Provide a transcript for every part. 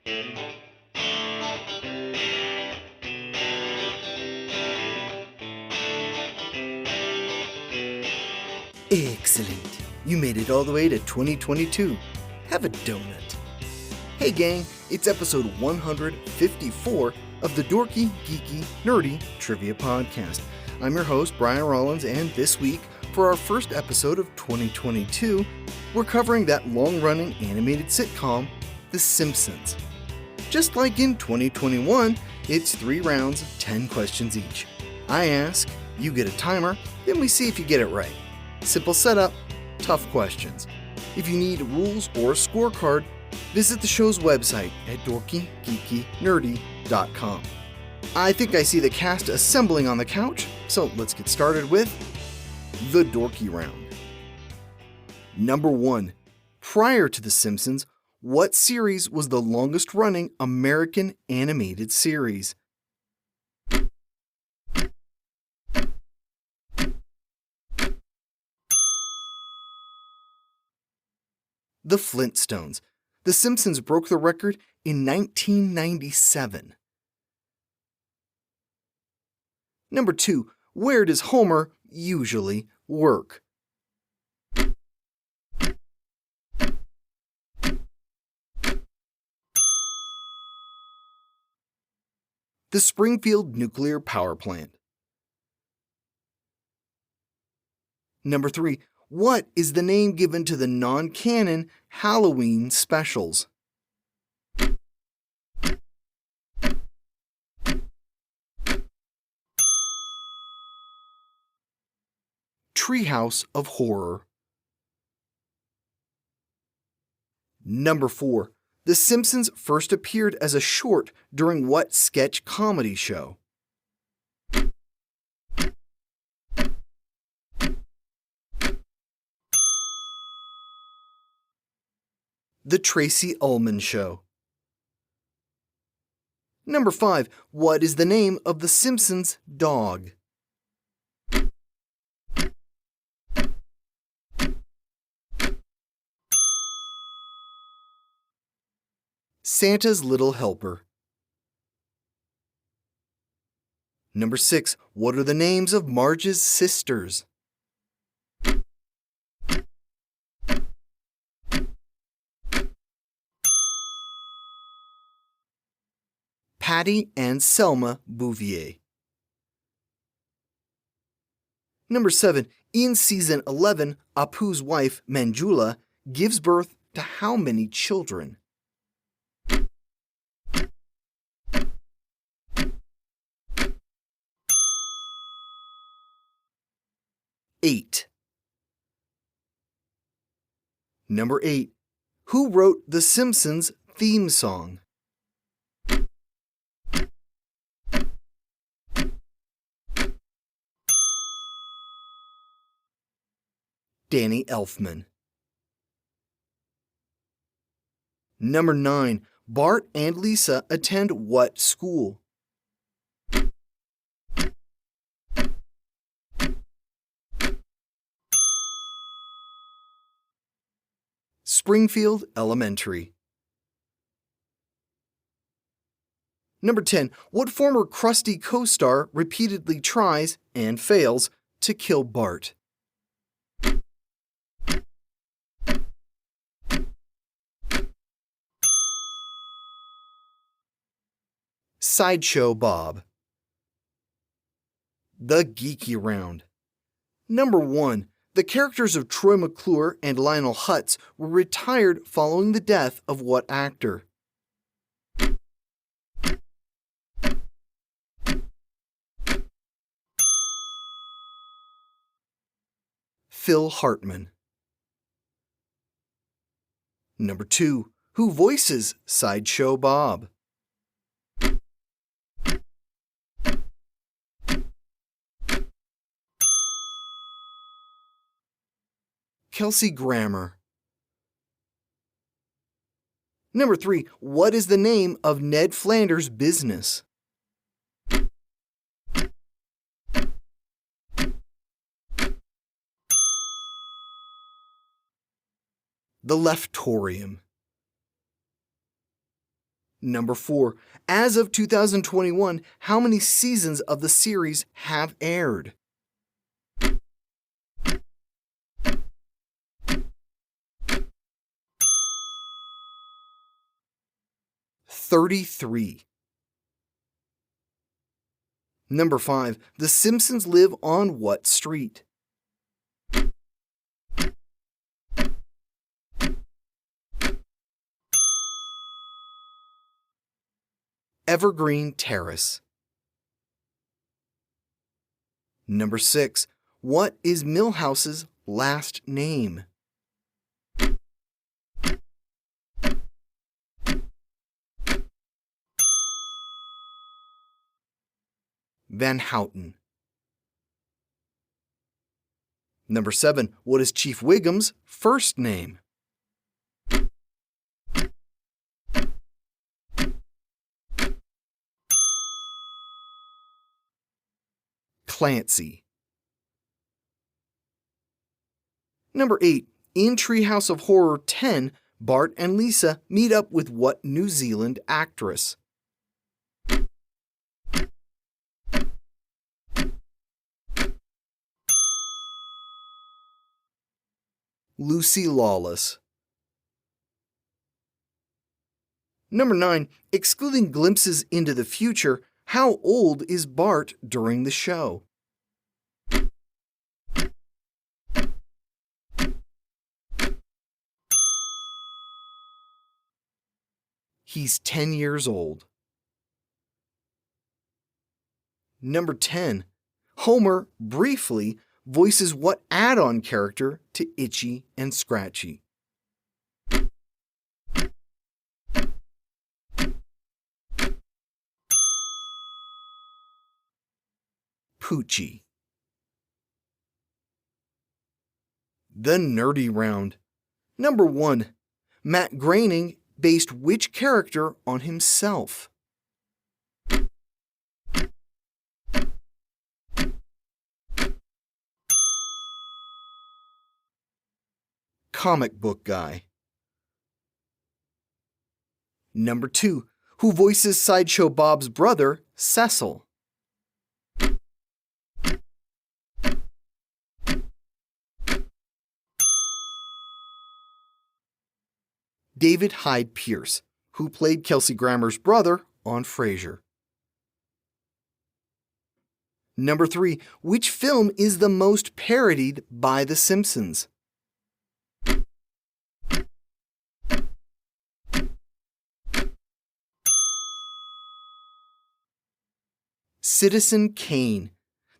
Excellent. You made it all the way to 2022. Have a donut. Hey gang, it's episode 154 of the Dorky, Geeky, Nerdy Trivia Podcast. I'm your host, Brian Rollins, and this week, for our first episode of 2022, we're covering that long-running animated sitcom, The Simpsons. Just like in 2021, it's 3 rounds of 10 questions each. I ask, you get a timer, then we see if you get it right. Simple setup, tough questions. If you need rules or a scorecard, visit the show's website at dorkygeekynerdy.com. I think I see the cast assembling on the couch, so let's get started with the Dorky Round. Number 1. Prior to The Simpsons, what series was the longest-running American animated series? The Flintstones. The Simpsons broke the record in 1997. Number 2. Where does Homer usually work? The Springfield Nuclear Power Plant. Number 3. What is the name given to the non-canon Halloween specials? Treehouse of Horror. Number 4. The Simpsons first appeared as a short during what sketch comedy show? The Tracy Ullman Show. Number 5. What is the name of the Simpsons' dog? Santa's Little Helper. Number 6. What are the names of Marge's sisters? Patty and Selma Bouvier. Number 7. In season 11, Apu's wife, Manjula, gives birth to how many children? Eight. Number 8. Who wrote The Simpsons theme song? Danny Elfman. Number 9. Bart and Lisa attend what school? Springfield Elementary. Number 10. What former Krusty co-star repeatedly tries and fails to kill Bart? Sideshow Bob. The Geeky Round. Number 1. The characters of Troy McClure and Lionel Hutz were retired following the death of what actor? Phil Hartman. Number 2. Who voices Sideshow Bob? Kelsey Grammer. Number 3. What is the name of Ned Flanders' business? The Leftorium. Number 4. As of 2021, how many seasons of the series have aired? "33." Number 5. The Simpsons live on what street? Evergreen Terrace. Number 6. What is Milhouse's last name? Van Houten. Number 7. What is Chief Wiggum's first name? Clancy. Number 8. In Treehouse of Horror 10, Bart and Lisa meet up with what New Zealand actress? Lucy Lawless. Number 9. Excluding glimpses into the future, how old is Bart during the show? He's 10 years old. Number 10. Homer, briefly, voices what add-on character to Itchy and Scratchy? Poochie. The Nerdy Round. Number 1. Matt Groening based which character on himself? Comic book guy. Number 2. Who voices Sideshow Bob's brother, Cecil? David Hyde Pierce, who played Kelsey Grammer's brother on Frasier. Number 3. Which film is the most parodied by The Simpsons? Citizen Kane.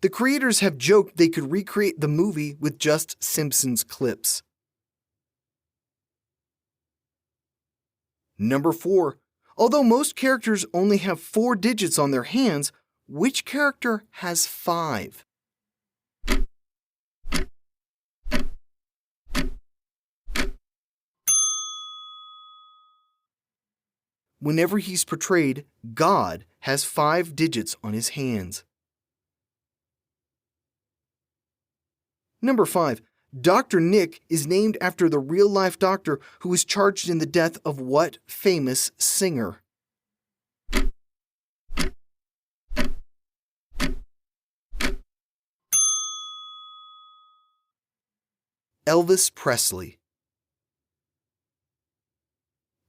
The creators have joked they could recreate the movie with just Simpsons clips. Number 4. Although most characters only have 4 digits on their hands, which character has 5? Whenever he's portrayed, God has 5 digits on his hands. Number 5. Dr. Nick is named after the real-life doctor who was charged in the death of what famous singer? Elvis Presley.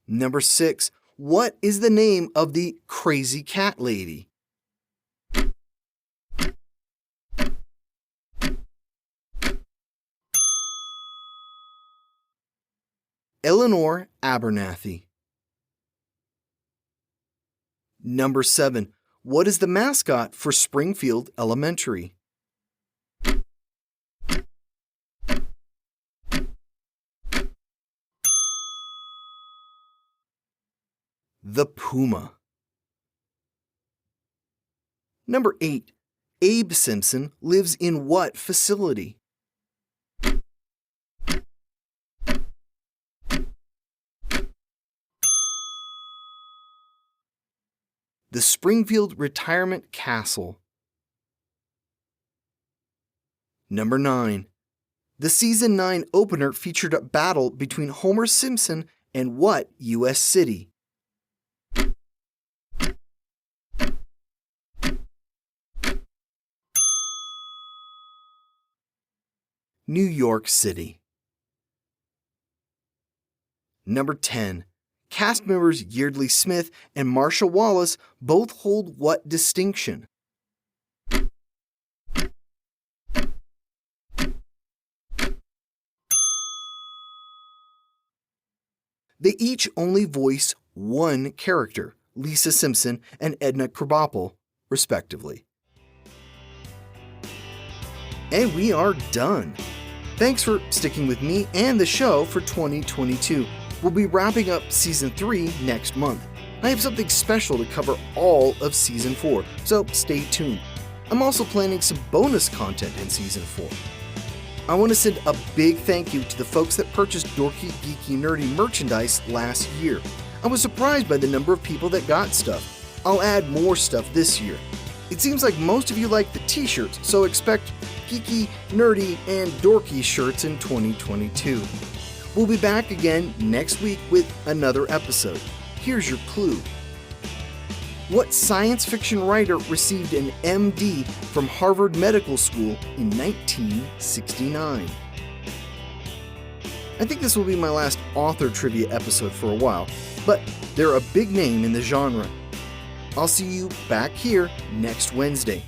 Number 6. What is the name of the crazy cat lady? Eleanor Abernathy. Number 7. What is the mascot for Springfield Elementary? The Puma. Number 8. Abe Simpson lives in what facility? The Springfield Retirement Castle. Number 9. The Season 9 opener featured a battle between Homer Simpson and what U.S. city? New York City. Number 10. Cast members Yeardley Smith and Marsha Wallace both hold what distinction? They each only voice one character, Lisa Simpson and Edna Krabappel, respectively. And we are done. Thanks for sticking with me and the show for 2022. We'll be wrapping up Season 3 next month. I have something special to cover all of Season 4, so stay tuned. I'm also planning some bonus content in Season 4. I want to send a big thank you to the folks that purchased Dorky, Geeky, Nerdy merchandise last year. I was surprised by the number of people that got stuff. I'll add more stuff this year. It seems like most of you like the t-shirts, so expect Geeky, Nerdy, and Dorky shirts in 2022. We'll be back again next week with another episode. Here's your clue. What science fiction writer received an MD from Harvard Medical School in 1969? I think this will be my last author trivia episode for a while, but they're a big name in the genre. I'll see you back here next Wednesday.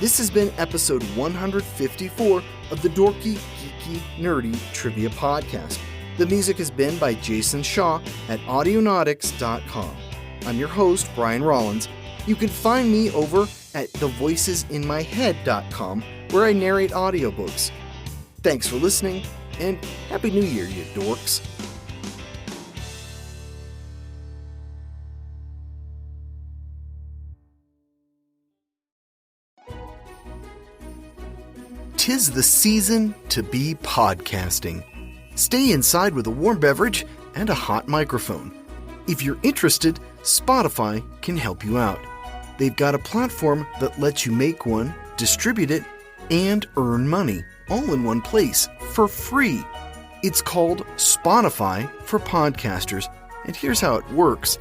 This has been episode 154 of the Dorky, Geeky, Nerdy Trivia Podcast. The music has been by Jason Shaw at audionautics.com. I'm your host, Brian Rollins. You can find me over at thevoicesinmyhead.com, where I narrate audiobooks. Thanks for listening, and Happy New Year, you dorks. 'Tis the season to be podcasting. Stay inside with a warm beverage and a hot microphone. If you're interested, Spotify can help you out. They've got a platform that lets you make one, distribute it, and earn money, all in one place, for free. It's called Spotify for Podcasters, and here's how it works.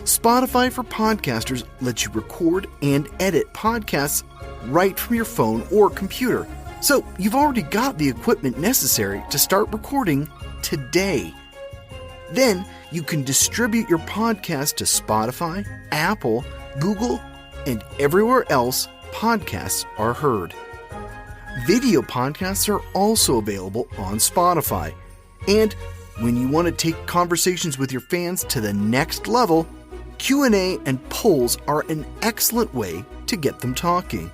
Spotify for Podcasters lets you record and edit podcasts right from your phone or computer. So you've already got the equipment necessary to start recording today. Then you can distribute your podcast to Spotify, Apple, Google, and everywhere else podcasts are heard. Video podcasts are also available on Spotify. And when you want to take conversations with your fans to the next level, Q&A and polls are an excellent way to get them talking.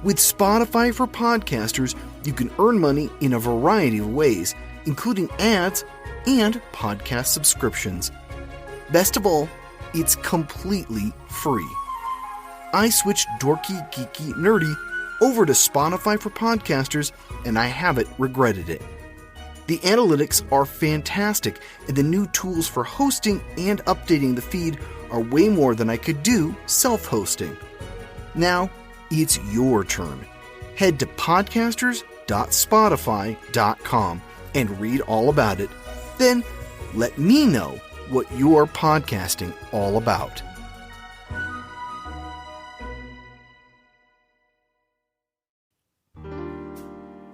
With Spotify for Podcasters, you can earn money in a variety of ways, including ads and podcast subscriptions. Best of all, it's completely free. I switched Dorky, Geeky, Nerdy over to Spotify for Podcasters, and I haven't regretted it. The analytics are fantastic, and the new tools for hosting and updating the feed are way more than I could do self-hosting. Now, it's your turn. Head to podcasters.spotify.com and read all about it. Then let me know what you're podcasting all about.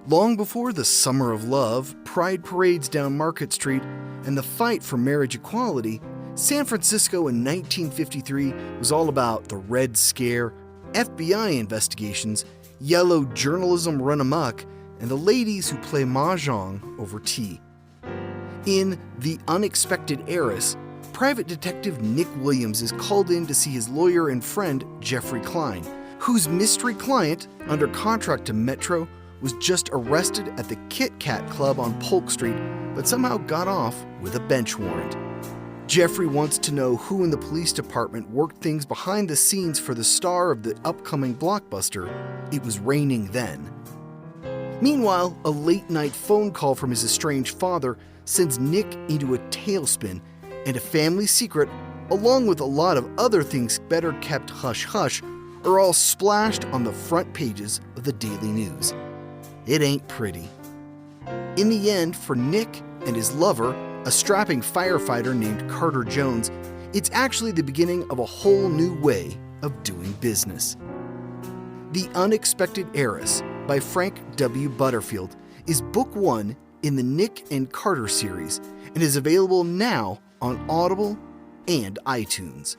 Long before the Summer of Love, pride parades down Market Street, and the fight for marriage equality, San Francisco in 1953 was all about the Red Scare, FBI investigations, yellow journalism run amok, and the ladies who play mahjong over tea. In The Unexpected Heiress, Private Detective Nick Williams is called in to see his lawyer and friend Jeffrey Klein, whose mystery client, under contract to Metro, was just arrested at the Kit Kat Club on Polk Street, but somehow got off with a bench warrant. Jeffrey wants to know who in the police department worked things behind the scenes for the star of the upcoming blockbuster, It Was Raining Then. Meanwhile, a late-night phone call from his estranged father sends Nick into a tailspin, and a family secret, along with a lot of other things better kept hush-hush, are all splashed on the front pages of the Daily News. It ain't pretty. In the end, for Nick and his lover, a strapping firefighter named Carter Jones, it's actually the beginning of a whole new way of doing business. The Unexpected Heiress by Frank W. Butterfield is book 1 in the Nick and Carter series and is available now on Audible and iTunes.